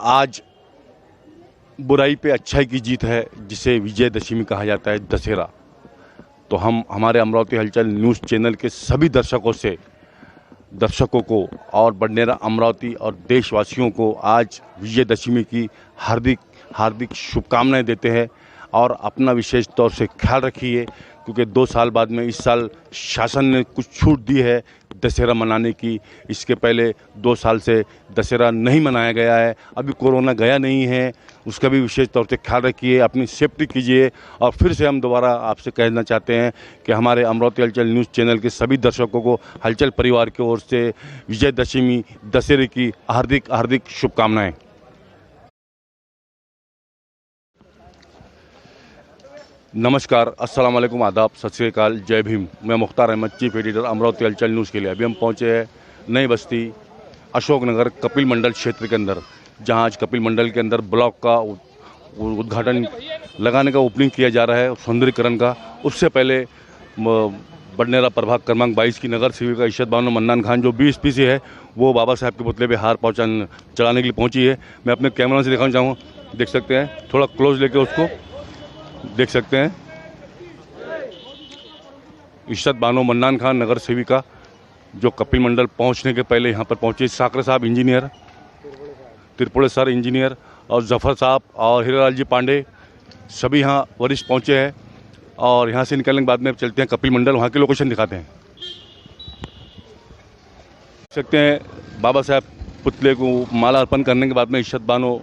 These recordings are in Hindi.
आज बुराई पे अच्छाई की जीत है, जिसे विजयदशमी कहा जाता है, दशहरा। तो हम हमारे अमरावती हलचल न्यूज़ चैनल के सभी दर्शकों को और बडनेरा अमरावती और देशवासियों को आज विजयदशमी की हार्दिक हार्दिक शुभकामनाएं देते हैं। और अपना विशेष तौर से ख्याल रखिए, क्योंकि 2 साल बाद में इस साल शासन ने कुछ छूट दी है दशहरा मनाने की। इसके पहले 2 साल से दशहरा नहीं मनाया गया है, अभी कोरोना गया नहीं है, उसका भी विशेष तौर से ख्याल रखिए, अपनी सेफ्टी कीजिए। और फिर से हम दोबारा आपसे कहना चाहते हैं कि हमारे अमरावती हलचल न्यूज़ चैनल के सभी दर्शकों को हलचल परिवार की ओर से विजयदशमी दशहरे की हार्दिक हार्दिक शुभकामनाएं। नमस्कार, अस्सलाम वालेकुम, आदाब, सत श्री अकाल, जय भीम। मैं मुख्तार अहमद, चीफ एडिटर अमरावती हलचल न्यूज़ के लिए। अभी हम पहुंचे हैं नई बस्ती अशोकनगर कपिल मंडल क्षेत्र के अंदर, जहां आज कपिल मंडल के अंदर ब्लॉक का उद्घाटन लगाने का ओपनिंग किया जा रहा है, सौंदर्यीकरण का। उससे पहले बडनेरा प्रभाग क्रमांक 22 की नगर सेविका इशरत बानो मन्नान खान, जो BSP से है, वो बाबा साहब के पुतले पे हार चढ़ाने के लिए पहुंची है। मैं अपने कैमरा से दिखाना चाहूँगा, देख सकते हैं, थोड़ा क्लोज लेके उसको देख सकते हैं। इशरत बानो मन्नान खान नगर सेविका, जो कपिल मंडल पहुंचने के पहले यहाँ पर पहुंचे। साकरे साहब इंजीनियर, त्रिपुरे सर इंजीनियर, और जफ़र साहब और हीरालाल जी पांडे, सभी यहाँ वरिष्ठ पहुंचे हैं। और यहाँ से निकलने के बाद में चलते हैं कपिल मंडल, वहाँ की लोकेशन दिखाते हैं। देख सकते हैं, बाबा साहब पुतले को माला अर्पण करने के बाद में इशरत बानो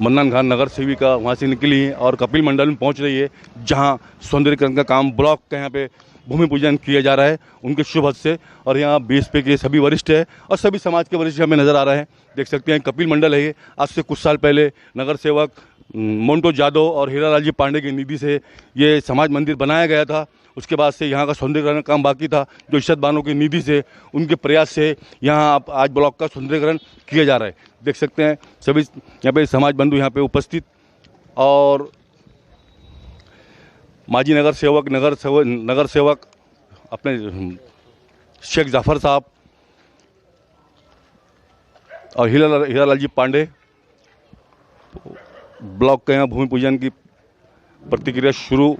मन्नान खान नगर सेविका वहाँ से निकली है और कपिल मंडल में पहुँच रही है, जहाँ सौंदर्यीकरण का काम ब्लॉक के यहाँ पे भूमि पूजन किया जा रहा है उनके शुभ हस्त से। और यहाँ BSP के सभी वरिष्ठ हैं और सभी समाज के वरिष्ठ हमें नज़र आ रहे हैं। देख सकते हैं, कपिल मंडल है ये। आज से कुछ साल पहले नगर सेवक मोन्टो जादव और हीरालाल जी पांडे की निधि से ये समाज मंदिर बनाया गया था। उसके बाद से यहाँ का सौंदर्यीकरण काम बाकी था, जो इशरत बानो की निधि से, उनके प्रयास से यहाँ आज ब्लॉक का सौंदर्यीकरण किया जा रहा है। देख सकते हैं, सभी यहाँ पे समाज बंधु यहाँ पे उपस्थित, और माजी नगर सेवक अपने शेख जाफर साहब और हीरालाल जी पांडे। ब्लॉक के यहाँ भूमि पूजन की प्रतिक्रिया शुरू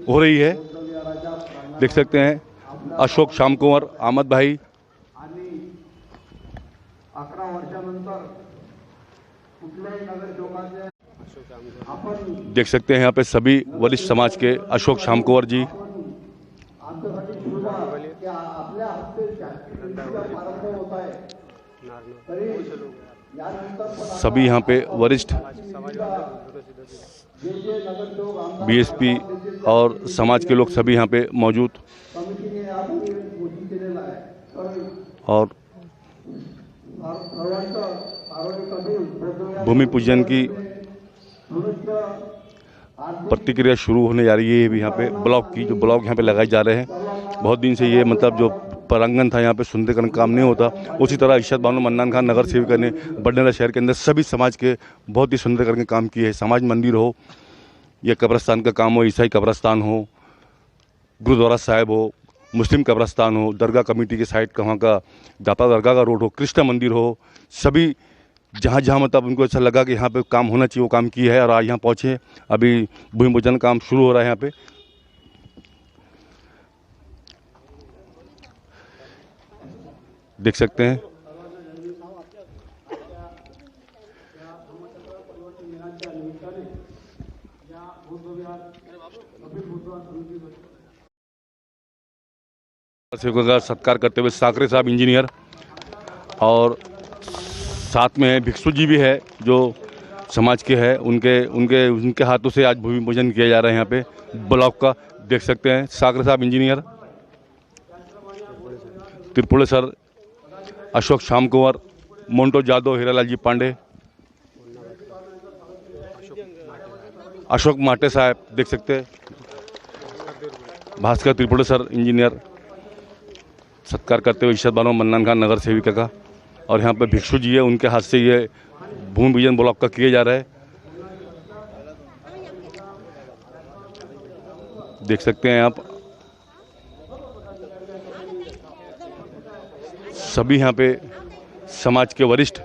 हो रही है। देख सकते हैं, अशोक श्याम कुंवर, अहमद भाई, देख सकते हैं यहाँ पे सभी वरिष्ठ समाज के अशोक श्याम कुंवर जी, सभी यहाँ पे वरिष्ठ BSP और समाज के लोग सभी यहाँ पे मौजूद। और भूमि पूजन की प्रतिक्रिया शुरू होने जा रही है यहाँ पे ब्लॉक की, जो ब्लॉक यहाँ पे लगाए जा रहे हैं। बहुत दिन से ये मतलब जो प्रांगण था यहाँ पे सुंदरीकरण काम नहीं होता, उसी तरह इशरत बानो मन्नान खान नगर सेविका ने बडनेरा शहर के अंदर सभी समाज के बहुत ही सुंदरीकरण के काम किए हैं। समाज मंदिर हो, या कब्रस्तान का काम हो, ईसाई कब्रस्तान हो, गुरुद्वारा साहिब हो, मुस्लिम कब्रस्तान हो, दरगाह कमेटी के साइड का वहाँ का दाता दरगाह का रोड हो, कृष्णा मंदिर हो, सभी जहाँ जहाँ मतलब उनको अच्छा लगा कि यहाँ पे काम होना चाहिए वो काम किया है। और आज यहाँ पहुँचे, अभी भूमि पूजन काम शुरू हो रहा है यहाँ पे। देख सकते हैं, का सत्कार करते हुए साकरे साहब इंजीनियर, और साथ में भिक्षु जी भी है जो समाज के हैं, उनके हाथों से आज भूमि पूजन किया जा रहा है यहाँ पे ब्लॉक का। देख सकते हैं, साकरे साहब इंजीनियर, त्रिपुरे सर, अशोक श्याम कुंवर, मोन्टो जादव, हीरालाल जी पांडे, अशोक माटे साहब, देख सकते हैं, भास्कर त्रिपुरे सर इंजीनियर, सत्कार करते हुए इशरत बानो मन्नान खान नगर सेविका का। और यहाँ पे भिक्षु जी है, उनके हाथ से ये भूमि पूजन ब्लॉक का किया जा रहा है। देख सकते हैं आप, सभी यहाँ पे समाज के वरिष्ठ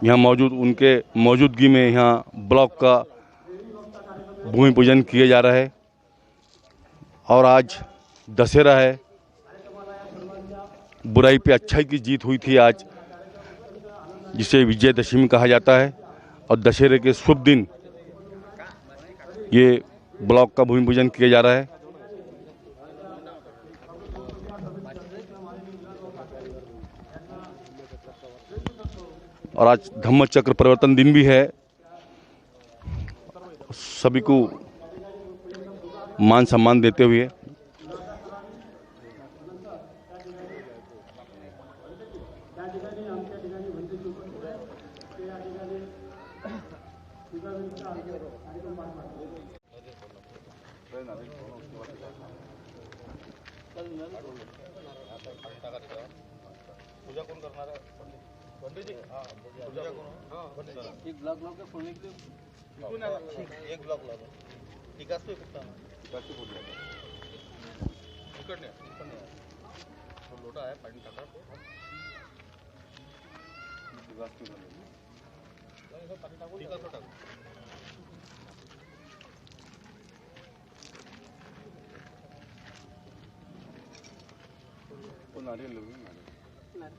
यहाँ मौजूद उनके मौजूदगी में यहाँ ब्लॉक का भूमि पूजन किया जा रहा है। और आज दशहरा है, बुराई पे अच्छाई की जीत हुई थी आज, जिसे विजयदशमी कहा जाता है। और दशहरे के शुभ दिन ये ब्लॉक का भूमि पूजन किया जा रहा है। और आज धम्म चक्र परिवर्तन दिन भी है। सभी को मान सम्मान देते हुए पूजा कौन करणार आहे? पंडित जी, हां पूजा करून हां एक ब्लॉक लावून फोडणी किती एक ब्लॉक लावून ठीक असतो कुठला बाकी बोलला इकडने तो लोटा आहे पाणी टाका ठीक आहे टाका वो नारियल लो नारियल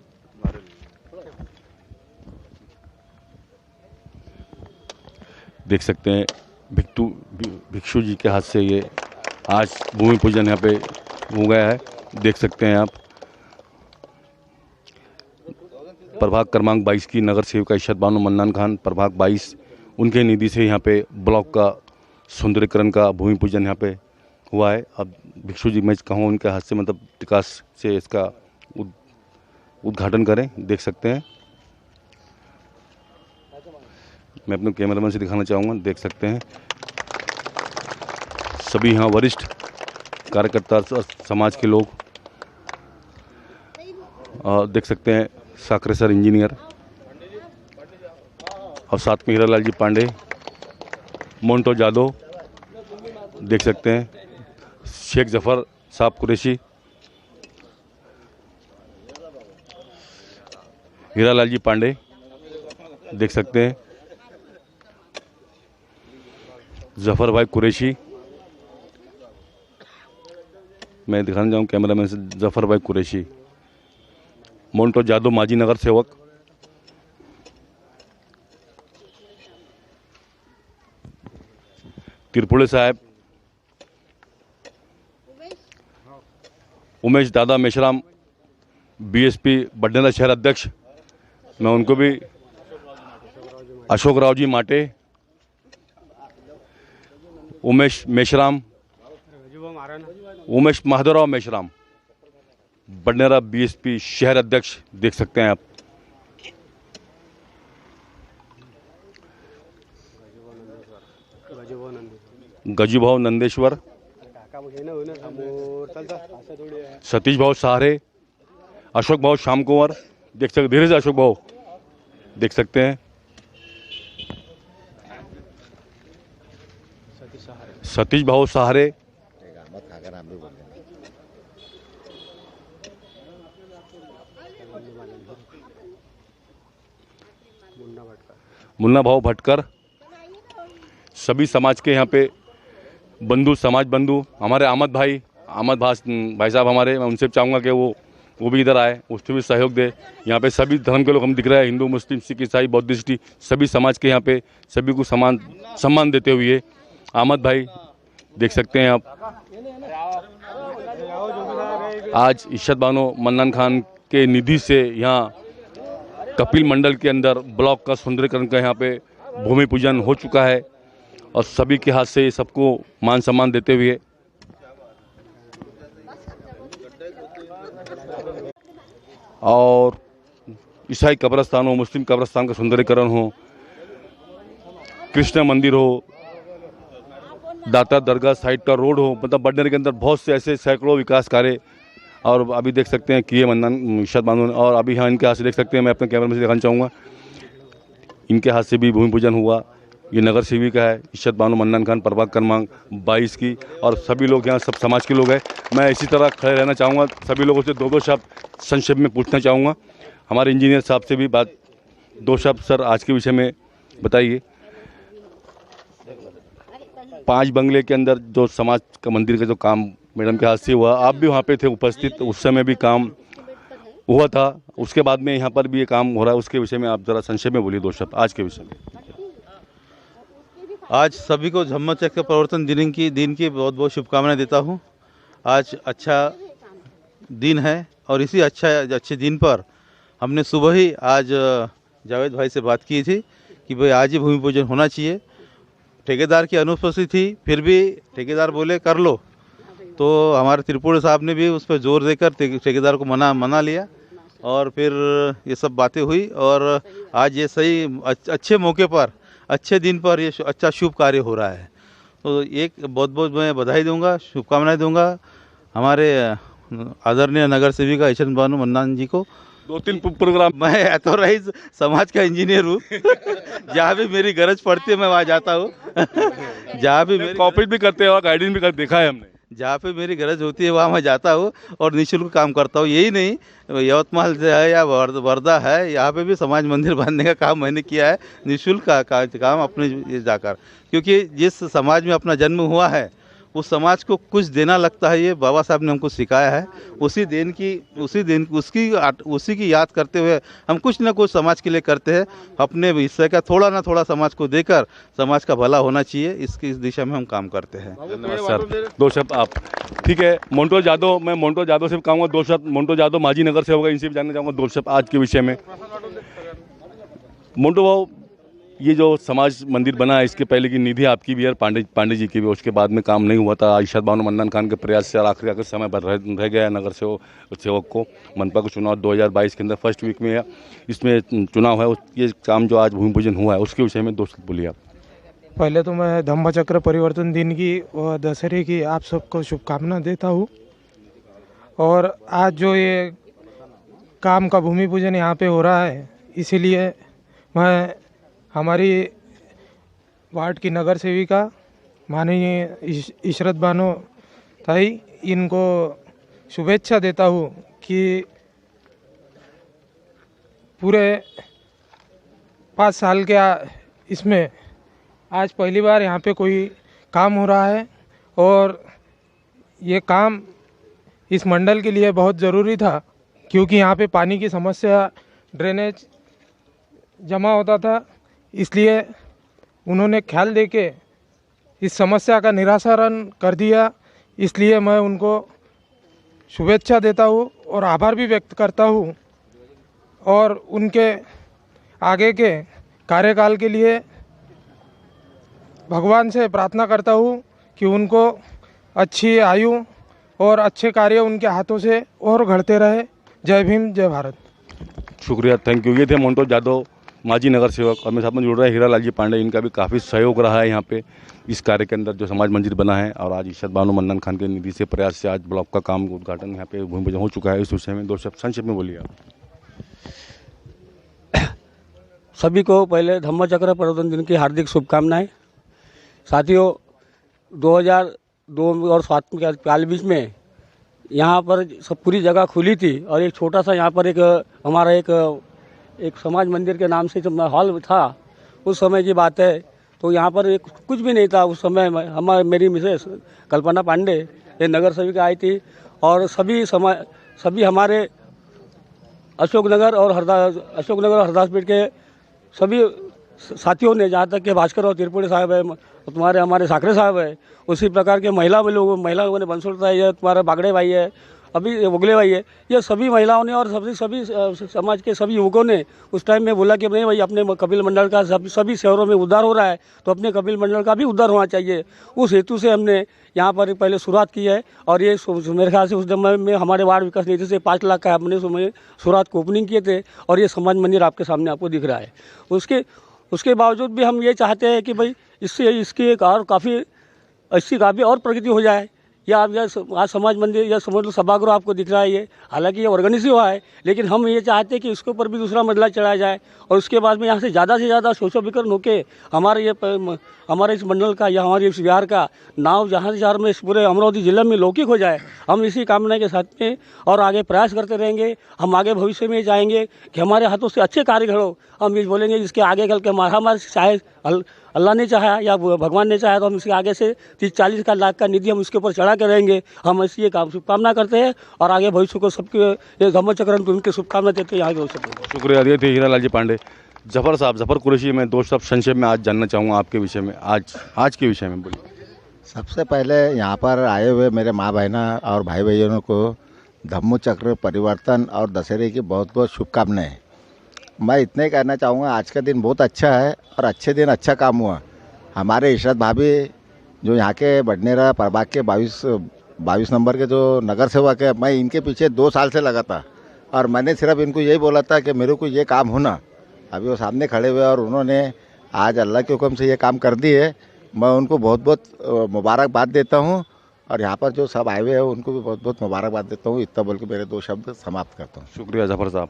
देख सकते हैं भिक्षु जी के हाथ से ये आज भूमि पूजन यहाँ पे हो गया है। देख सकते हैं आप प्रभाग क्रमांक 22 की नगर सेविका इशरत बानो मन्नान खान प्रभाग 22 उनके निधि से यहाँ पे ब्लॉक का सौंदर्यीकरण का भूमि पूजन यहाँ पे हुआ है। अब भिक्षु जी मैं कहूँ उनके हाथ से मतलब विकास से इसका उद्घाटन करें। देख सकते हैं, मैं अपने कैमरामैन से दिखाना चाहूँगा। देख सकते हैं सभी यहाँ वरिष्ठ कार्यकर्ता समाज के लोग और देख सकते हैं साकरेसर इंजीनियर और साथ में हीरालाल जी पांडे, मोन्टो जादव, देख सकते हैं शेख जफर साहब कुरैशी, हीरालाल जी पांडे, देख सकते हैं जफर भाई कुरैशी, मैं दिखाना चाहूँ कैमरामैन से जफर भाई कुरैशी, मोन्टो जादव माजी नगर सेवक, तिरपुड़े साहब, उमेश दादा मेश्राम बीएसपी बडनेरा शहर अध्यक्ष, मैं उनको भी अशोक राव जी माटे, उमेश मेश्राम, उमेश माधवराव मेश्राम बडनेरा बीएसपी शहर अध्यक्ष, देख सकते हैं आप। गजूभाव नंदेश्वर, सतीश भाव सहारे, अशोक भाव श्याम कुंवर, देख सकते धीरे से अशोक भाव, देख सकते हैं सतीश भाव सहारे, मुन्ना भाव भटकर, सभी समाज के यहाँ पे बंधु, समाज बंधु, हमारे अहमद भाई भाई साहब हमारे, मैं उनसे चाहूँगा कि वो भी इधर आए, उससे भी सहयोग दे। यहाँ पे सभी धर्म के लोग हम दिख रहे हैं, हिंदू, मुस्लिम, सिख, ईसाई, बौद्धिस्ट, सभी समाज के यहाँ पे सभी को सम्मान देते हुए अहमद भाई, देख सकते हैं आप। आज इशरत बानो मन्नान खान के निधि से यहाँ कपिल मंडल के अंदर ब्लॉक का सौंदर्यीकरण का यहाँ पे भूमि पूजन हो चुका है और सभी के हाथ से सबको मान सम्मान देते हुए और ईसाई कब्रस्तान हो, मुस्लिम कब्रस्तान का सौंदर्यीकरण हो, कृष्ण मंदिर हो, दाता दरगाह साइड का रोड हो, मतलब बडनेरा के अंदर बहुत से ऐसे सैकड़ों विकास कार्य और अभी देख सकते हैं किए मन्नान इशरत बानो ने। और अभी यहाँ इनके हाथ से देख सकते हैं, मैं अपने कैमरे में से दिखाना चाहूँगा, इनके हाथ से भी भूमि पूजन हुआ। ये नगर सेविका है इशरत बानो मन्नान खान प्रभाग क्रमांक 22 की और सभी लोग यहाँ सब समाज के लोग हैं। मैं इसी तरह खड़े रहना चाहूँगा, सभी लोगों से दो शब्द संक्षेप में पूछना चाहूँगा। हमारे इंजीनियर साहब से भी बात दो शब्द सर आज के विषय में बताइए। 5 बंगले के अंदर जो समाज का मंदिर का जो काम मैडम के हाथ से हुआ, आप भी वहाँ पे थे उपस्थित, उस समय भी काम हुआ था, उसके बाद में यहाँ पर भी ये काम हो रहा है, उसके विषय में आप ज़रा संक्षेप में बोलिए 2 शब्द आज के विषय में। आज सभी को धम्म चक्र प्रवर्तन दिन की बहुत बहुत शुभकामनाएं देता हूँ। आज अच्छा दिन है और इसी अच्छे दिन पर हमने सुबह ही आज जावेद भाई से बात की थी कि भाई आज ही भूमि पूजन होना चाहिए। ठेकेदार की अनुपस्थिति थी, फिर भी ठेकेदार बोले कर लो, तो हमारे त्रिपुरा साहब ने भी उस पर जोर देकर ठेकेदार को मना लिया और फिर ये सब बातें हुई और आज ये सही अच्छे मौके पर अच्छे दिन पर ये अच्छा शुभ कार्य हो रहा है। तो एक बहुत बहुत मैं बधाई दूंगा, शुभकामनाएं दूंगा हमारे आदरणीय नगर सेविका ईशन बानू मन्नान जी को। 2-3 प्रोग्राम मैं एथोराइज समाज का इंजीनियर हूँ जहाँ भी मेरी गरज पड़ती है मैं वहाँ जाता हूँ जहाँ भी मेरी कॉपरेट भी करते हैं और गाइडेंस भी कर देखा है हमने, जहाँ पे मेरी गरज होती है वहाँ मैं जाता हूँ और निःशुल्क काम करता हूँ। यही नहीं, यवतमाल से है या वर्धा है, यहाँ पे भी समाज मंदिर बांधने का काम मैंने किया है, निःशुल्क का काम अपने जाकर, क्योंकि जिस समाज में अपना जन्म हुआ है उस समाज को कुछ देना लगता है, ये बाबा साहब ने हमको सिखाया है। उसी की याद करते हुए हम कुछ ना कुछ समाज के लिए करते हैं, अपने हिस्से का थोड़ा ना थोड़ा समाज को देकर समाज का भला होना चाहिए, इस दिशा में हम काम करते हैं। धन्यवाद सर। 2 शब्द आप, ठीक है। मोन्टो जादव, मैं मोन्टो जादव से कहूँगा 2 शब्द। मोन्टो जादव माजी नगर से होगा, इनसे भी जानना चाहूँगा 2 शब्द आज के विषय में। मोन्टो भाव, ये जो समाज मंदिर बना है इसके पहले की निधि आपकी भी है, पांडे जी की भी, उसके बाद में काम नहीं हुआ था। इशरत बानो मन्नान खान के प्रयास से आखिरी समय पर रह गया नगर सेवक को। मनपा का चुनाव 2022 के अंदर फर्स्ट वीक में इसमें चुनाव है, ये काम जो आज भूमि पूजन हुआ है उसके विषय में 2 शब्द बोलिए आप। पहले तो मैं धम्म चक्र परिवर्तन दिन की और दशहरे की आप सबको शुभकामना देता हूँ। और आज जो ये काम का भूमि पूजन यहाँ पे हो रहा है, इसीलिए मैं हमारी वार्ड की नगर सेविका माननीय इशरत बानो ताई, इनको शुभेच्छा देता हूँ कि पूरे 5 साल के इसमें आज पहली बार यहाँ पे कोई काम हो रहा है और ये काम इस मंडल के लिए बहुत ज़रूरी था, क्योंकि यहाँ पे पानी की समस्या, ड्रेनेज जमा होता था, इसलिए उन्होंने ख्याल देके इस समस्या का निराकरण कर दिया। इसलिए मैं उनको शुभेच्छा देता हूँ और आभार भी व्यक्त करता हूँ और उनके आगे के कार्यकाल के लिए भगवान से प्रार्थना करता हूँ कि उनको अच्छी आयु और अच्छे कार्य उनके हाथों से और घड़ते रहे। जय भीम, जय भारत। शुक्रिया, थैंक यू। ये थे मोन्टो जादव माजी नगर सेवक, और मेरे साथ में जुड़ रहा है हीरा लाल जी पांडे, इनका भी काफ़ी सहयोग रहा है यहाँ पे इस कार्य के अंदर जो समाज मंदिर बना है। और आज इशरत बानो मन्नान खान के निधि से प्रयास से आज ब्लॉक का काम उद्घाटन यहाँ पे भूमि पूजन हो चुका है। इस विषय में 2 शब्द संक्षेप में बोलिए आप। सभी को पहले धम्म चक्र प्रवर्तन दिन की हार्दिक शुभकामनाएं। साथियों, 2002 और 7 के काल बीच में यहाँ पर सब पूरी जगह खुली थी और एक छोटा सा यहाँ पर हमारा एक समाज मंदिर के नाम से जब हॉल था, उस समय की बात है। तो यहाँ पर कुछ भी नहीं था उस समय। मेरी मिसेस कल्पना पांडे ये नगर सेविका आई थी और सभी हमारे अशोकनगर और हरदासपेट के सभी साथियों ने, जहाँ तक के भास्कर और त्रिपुरी साहब है, तुम्हारे हमारे साकरे साहब है, उसी प्रकार के महिला लोगों ने बंसुरता है, तुम्हारे बागड़े भाई है, अभी वगले भाई है, ये सभी महिलाओं ने और सभी समाज के सभी युवकों ने उस टाइम में बोला कि नहीं भाई, अपने कपिल मंडल का सभी शहरों में उद्धार हो रहा है तो अपने कपिल मंडल का भी उद्धार होना चाहिए। उस हेतु से हमने यहाँ पर पहले शुरुआत की है और ये मेरे ख्याल से उस समय में हमारे वार्ड विकास निधि से 5 लाख का हमने शुरुआत को ओपनिंग किए थे और ये समाज मंदिर आपके सामने आपको दिख रहा है। उसके बावजूद भी हम ये चाहते हैं कि भाई इसकी एक और काफ़ी और प्रगति हो जाए। या आप आज समाज मंदिर या समझ लो सभागृह आपको दिख रहा है ये, हालांकि ये ऑर्गेनाइज हुआ है, लेकिन हम ये चाहते हैं कि इसके ऊपर भी दूसरा मंडला चढ़ाया जाए और उसके बाद में यहाँ से ज़्यादा शोषोभिकरण होकर हमारे इस मंडल का या हमारे इस बिहार का नाव जहाँ से में इस पूरे अमरावती जिले में लौकिक हो जाए। हम इसी कामना के साथ में और आगे प्रयास करते रहेंगे। हम आगे भविष्य में चाहेंगे कि हमारे हाथों से अच्छे कार्य हो। हम ये बोलेंगे इसके आगे कल के हमारे चाहे अल्लाह ने चाहा या भगवान ने चाहा तो हम इसके आगे से 30-40 लाख का निधि हम इसके ऊपर चढ़ा के रहेंगे। हम ऐसी ये काम शुभकामना करते हैं और आगे भविष्य को सबके ये धम्मचक्र उनके शुभकामना देते हैं आगे हो सके। शुक्रिया। ये थे हीरालाल जी पांडे। जफर कुरैशी, मैं दो शब्द संक्षेप में आज जानना चाहूँगा आपके विषय में, आज के विषय में बोलिए। सबसे पहले यहाँ पर आए हुए मेरे माँ बहना और भाई बहनों को धम्मचक्र परिवर्तन और दशहरे की बहुत बहुत शुभकामनाएं। मैं इतने ही कहना चाहूँगा, आज का दिन बहुत अच्छा है और अच्छे दिन अच्छा काम हुआ। हमारे इशरत भाभी जो यहाँ के बडनेरा प्रभाग के 22 नंबर के जो नगर सेवक है, मैं इनके पीछे 2 साल से लगा था और मैंने सिर्फ इनको यही बोला था कि मेरे को ये काम होना। अभी वो सामने खड़े हुए और उन्होंने आज अल्लाह के हुक्म से ये काम कर दिए। मैं उनको बहुत बहुत मुबारकबाद देता हूँ और यहाँ पर जो सब आए हुए हैं उनको भी बहुत बहुत मुबारकबाद देता हूँ। इतना बोल के मेरे 2 शब्द समाप्त करता हूँ। शुक्रिया जफर साहब।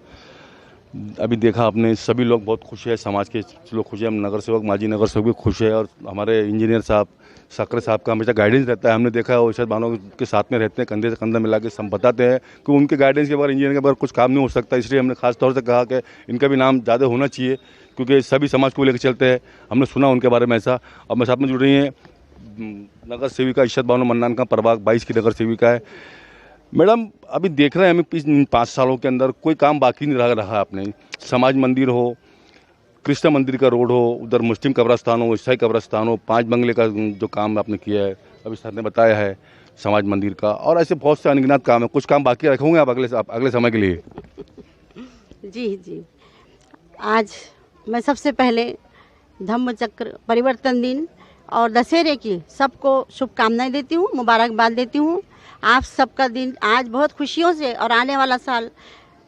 अभी देखा आपने, सभी लोग बहुत खुश है, समाज के लोग खुश है, हम नगर सेवक माजी नगर सेवक भी खुश है और हमारे इंजीनियर साहब साकरे साहब का हमेशा गाइडेंस रहता है। हमने देखा है इरशाद बानो के साथ में रहते हैं, कंधे से कंधा मिला के सब बताते हैं कि उनके गाइडेंस के बगैर इंजीनियर के बगैर कुछ काम नहीं हो सकता। इसलिए हमने खास तौर से कहा कि इनका भी नाम ज़्यादा होना चाहिए क्योंकि सभी समाज को लेकर चलते हैं। हमने सुना उनके बारे में ऐसा। और मेरे साथ में जुड़ रही हैं नगर सेविका इरशाद बानो मन्नान का, प्रभाग 22 की नगर सेविका है। मैडम, अभी देख रहे हैं हमें पिछले 5 सालों के अंदर कोई काम बाकी नहीं रहा। आपने समाज मंदिर हो, कृष्ण मंदिर का रोड हो, उधर मुस्लिम कब्रस्तान हो, ईसाई कब्रस्तान हो, 5 बंगले का जो काम आपने किया है, अभी सर ने बताया है समाज मंदिर का, और ऐसे बहुत से अनगिनत काम है। कुछ काम बाकी रखे होंगे आप अगले समय के लिए? जी, आज मैं सबसे पहले धम्मचक्र परिवर्तन दिन और दशहरे की सबको शुभकामनाएं देती हूँ, मुबारकबाद देती हूँ। आप सबका दिन आज बहुत खुशियों से और आने वाला साल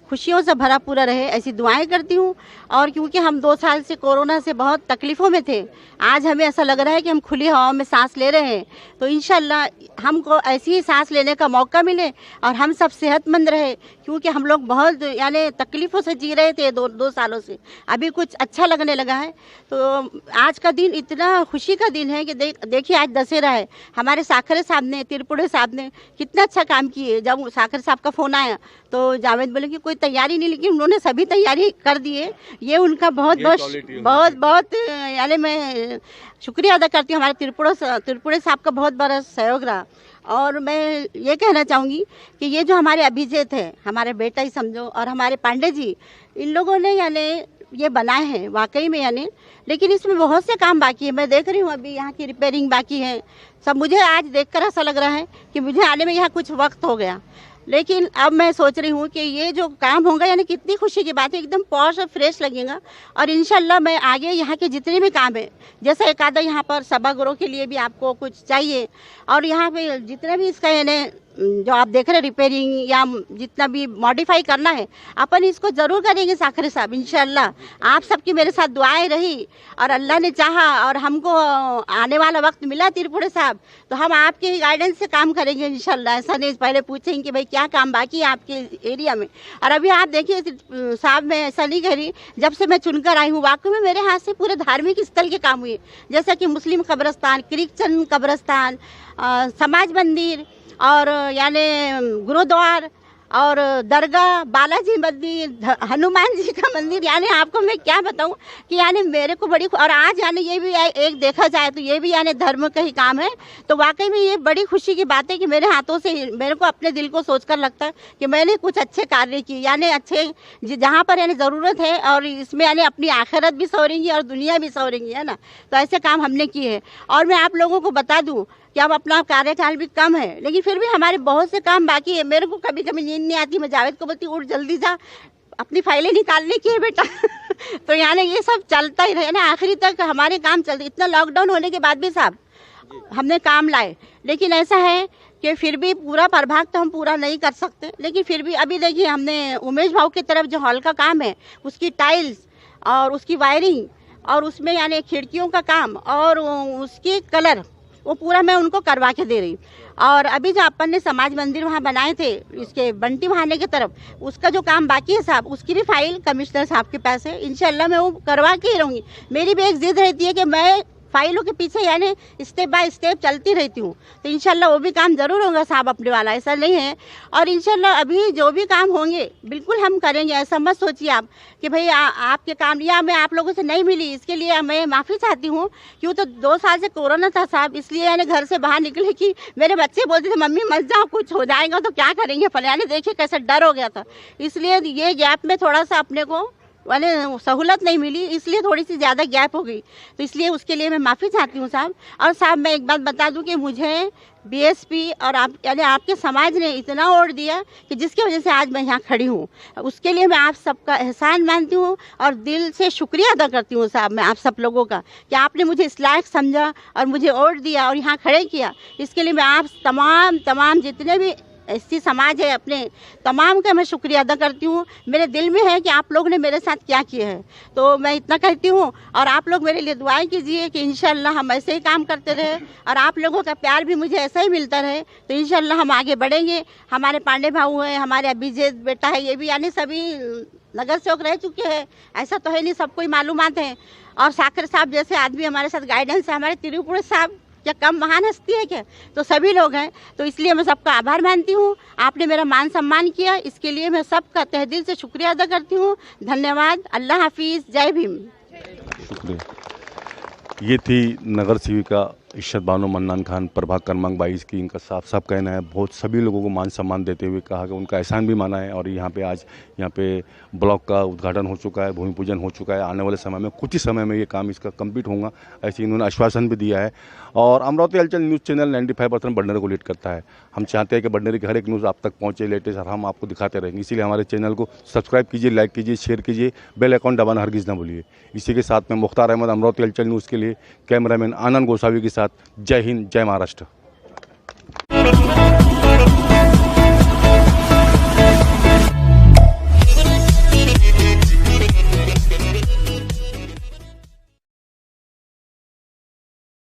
खुशियों से भरा पूरा रहे, ऐसी दुआएं करती हूँ। और क्योंकि हम 2 साल से कोरोना से बहुत तकलीफ़ों में थे, आज हमें ऐसा लग रहा है कि हम खुली हवा में सांस ले रहे हैं। तो इंशाल्लाह हमको ऐसी ही सांस लेने का मौका मिले और हम सब सेहतमंद रहे, क्योंकि हम लोग बहुत यानी तकलीफ़ों से जी रहे थे 2 सालों से। अभी कुछ अच्छा लगने लगा है। तो आज का दिन इतना खुशी का दिन है कि देखिए आज दशहरा है। हमारे साखरे साहब ने, तिरपुड़े साहब ने कितना अच्छा काम किए। जब साखरे साहब का फ़ोन आया तो जावेद बोले कि कोई तैयारी नहीं, लेकिन उन्होंने सभी तैयारी कर दिए। ये उनका बहुत यानी मैं शुक्रिया अदा करती हूँ। हमारे तिरपुड़े साहब का बहुत बड़ा सहयोग रहा। और मैं ये कहना चाहूँगी कि ये जो हमारे अभिजीत है, हमारे बेटा ही समझो, और हमारे पांडे जी, इन लोगों ने यानी ये बनाए हैं वाकई में यानी, लेकिन इसमें बहुत से काम बाकी है। मैं देख रही हूँ अभी यहाँ की रिपेयरिंग बाकी है सब। मुझे आज देखकर ऐसा लग रहा है कि मुझे आने में यहाँ कुछ वक्त हो गया, लेकिन अब मैं सोच रही हूँ कि ये जो काम होगा यानी कितनी खुशी की बात है, एकदम पॉश और फ्रेश लगेगा। और इंशाल्लाह मैं आगे यहाँ के जितने भी काम है, जैसे एक आधा यहाँ पर सभागृह के लिए भी आपको कुछ चाहिए, और यहाँ पे जितना भी इसका यानी जो आप देख रहे हैं रिपेयरिंग या जितना भी मॉडिफाई करना है, अपन इसको ज़रूर करेंगे साखरे साहब इंशाल्लाह। आप सबकी मेरे साथ दुआएं रही और अल्लाह ने चाहा और हमको आने वाला वक्त मिला तिरपुड़े साहब, तो हम आपके गाइडेंस से काम करेंगे इंशाल्लाह। ऐसा नहीं पहले पूछेंगे कि भाई क्या काम बाकी है आपके एरिया में। और अभी आप देखिए साहब, मैं ऐसा नहीं कह रही, जब से मैं चुनकर आई हूँ वाकई में मेरे हाथ से पूरे धार्मिक स्थल के काम हुए, जैसा कि मुस्लिम कब्रस्तान, क्रिश्चन कब्रस्तान, समाज मंदिर और यानी गुरुद्वार और दरगाह, बालाजी मंदिर, हनुमान जी का मंदिर, यानी आपको मैं क्या बताऊं कि यानी मेरे को बड़ी, और आज यानी ये भी एक देखा जाए तो ये भी यानी धर्म का ही काम है। तो वाकई में ये बड़ी खुशी की बात है कि मेरे हाथों से मेरे को अपने दिल को सोचकर लगता है कि मैंने कुछ अच्छे कार्य किए, यानी अच्छे जहाँ पर यानी ज़रूरत है, और इसमें यानी अपनी आखिरत भी संवरेंगी और दुनिया भी संवरेंगी, है ना। तो ऐसे काम हमने किए हैं। और मैं आप लोगों को बता दूँ कि अब अपना कार्यकाल भी कम है, लेकिन फिर भी हमारे बहुत से काम बाकी है। मेरे को कभी कभी नींद नहीं आती, मैं जावेद को बोलती उठ जल्दी जा, अपनी फाइलें निकालने की है बेटा। तो यानी ये सब चलता ही रहे ना, आखिरी तक हमारे काम चलते। इतना लॉकडाउन होने के बाद भी साहब हमने काम लाए, लेकिन ऐसा है कि फिर भी पूरा प्रभाग तो हम पूरा नहीं कर सकते, लेकिन फिर भी अभी देखिए हमने उमेश भाव की तरफ जो हॉल का काम है, उसकी टाइल्स और उसकी वायरिंग और उसमें यानी खिड़कियों का काम और उसकी कलर वो पूरा मैं उनको करवा के दे रही। और अभी जो अपन ने समाज मंदिर वहाँ बनाए थे इसके बंटी बहाने की तरफ, उसका जो काम बाकी है साहब, उसकी भी फाइल कमिश्नर साहब के पास है। इंशाल्लाह मैं वो करवा के ही रहूँगी। मेरी भी एक जिद रहती है कि मैं फाइलों के पीछे यानी स्टेप बाय स्टेप चलती रहती हूँ। तो इंशाल्लाह वो भी काम ज़रूर होगा साहब अपने वाला, ऐसा नहीं है। और इंशाल्लाह अभी जो भी काम होंगे बिल्कुल हम करेंगे। ऐसा मत सोचिए आप कि भाई आपके काम या मैं आप लोगों से नहीं मिली, इसके लिए मैं माफ़ी चाहती हूँ। क्यों तो 2 साल से कोरोना था साहब, इसलिए यानी घर से बाहर निकले कि मेरे बच्चे बोलते थे मम्मी मत जाओ, कुछ हो जाएगा तो क्या करेंगे फलाने, देखिए कैसा डर हो गया था। इसलिए ये गैप में थोड़ा सा अपने को वाले सहूलत नहीं मिली, इसलिए थोड़ी सी ज़्यादा गैप हो गई। तो इसलिए उसके लिए मैं माफ़ी चाहती हूँ साहब। और साहब मैं एक बात बता दूँ कि मुझे बीएसपी और आप यानी आपके समाज ने इतना वोट दिया कि जिसकी वजह से आज मैं यहाँ खड़ी हूँ। उसके लिए मैं आप सबका एहसान मानती हूँ और दिल से शुक्रिया अदा करती हूँ साहब मैं आप सब लोगों का कि आपने मुझे इस लायक समझा और मुझे वोट दिया और यहाँ खड़े किया। इसके लिए मैं आप तमाम जितने भी ऐसी समाज है अपने तमाम का मैं शुक्रिया अदा करती हूँ। मेरे दिल में है कि आप लोग ने मेरे साथ क्या किया है, तो मैं इतना कहती हूँ। और आप लोग मेरे लिए दुआएं कीजिए कि इंशाल्लाह हम ऐसे ही काम करते रहे और आप लोगों का प्यार भी मुझे ऐसा ही मिलता रहे, तो इंशाल्लाह हम आगे बढ़ेंगे। हमारे पांडे भाऊ हैं, हमारे अभिजीत बेटा है, ये भी यानी सभी नगर सेवक रह चुके हैं, ऐसा तो है नहीं, सबको ही मालूमात है। और साखर साहब जैसे आदमी हमारे साथ गाइडेंस है, हमारे तिरुपुर साहब क्या कम महान हस्ती है क्या, तो सभी लोग हैं। तो इसलिए मैं सबका आभार मानती हूँ। आपने मेरा मान सम्मान किया, इसके लिए मैं सबका तहे दिल से शुक्रिया अदा करती हूँ। धन्यवाद। अल्लाह हाफिज़। जय भीम। शुक्रिया। ये थी नगर सेविका इशरत बानो मन्नान खान, प्रभाग क्रमांक 22 की। इनका साफ साफ कहना है, बहुत सभी लोगों को मान सम्मान देते हुए कहा कि उनका एहसान भी माना है। और यहाँ पे आज यहाँ पे ब्लॉक का उद्घाटन हो चुका है, भूमि पूजन हो चुका है। आने वाले समय में कुछ ही समय में ये काम इसका कंप्लीट होगा, ऐसे इन्होंने आश्वासन भी दिया है। और अमरावती हलचल न्यूज़ चैनल 95% बंडनेर को लीड करता है। हम चाहते हैं कि बंडनेर की हर एक न्यूज़ आप तक पहुँचे, लेटेस्ट, और हम आपको दिखाते रहेंगे। इसीलिए हमारे चैनल को सब्सक्राइब कीजिए, लाइक कीजिए, शेयर कीजिए, बेल आइकॉन दबाना हरगिज़ ना भूलिए। इसी के साथ में मुख्तार अहमद, अमरावती हलचल न्यूज़ के लिए कैमरामैन आनंद गोसावी के साथ। जय हिंद, जय महाराष्ट्र।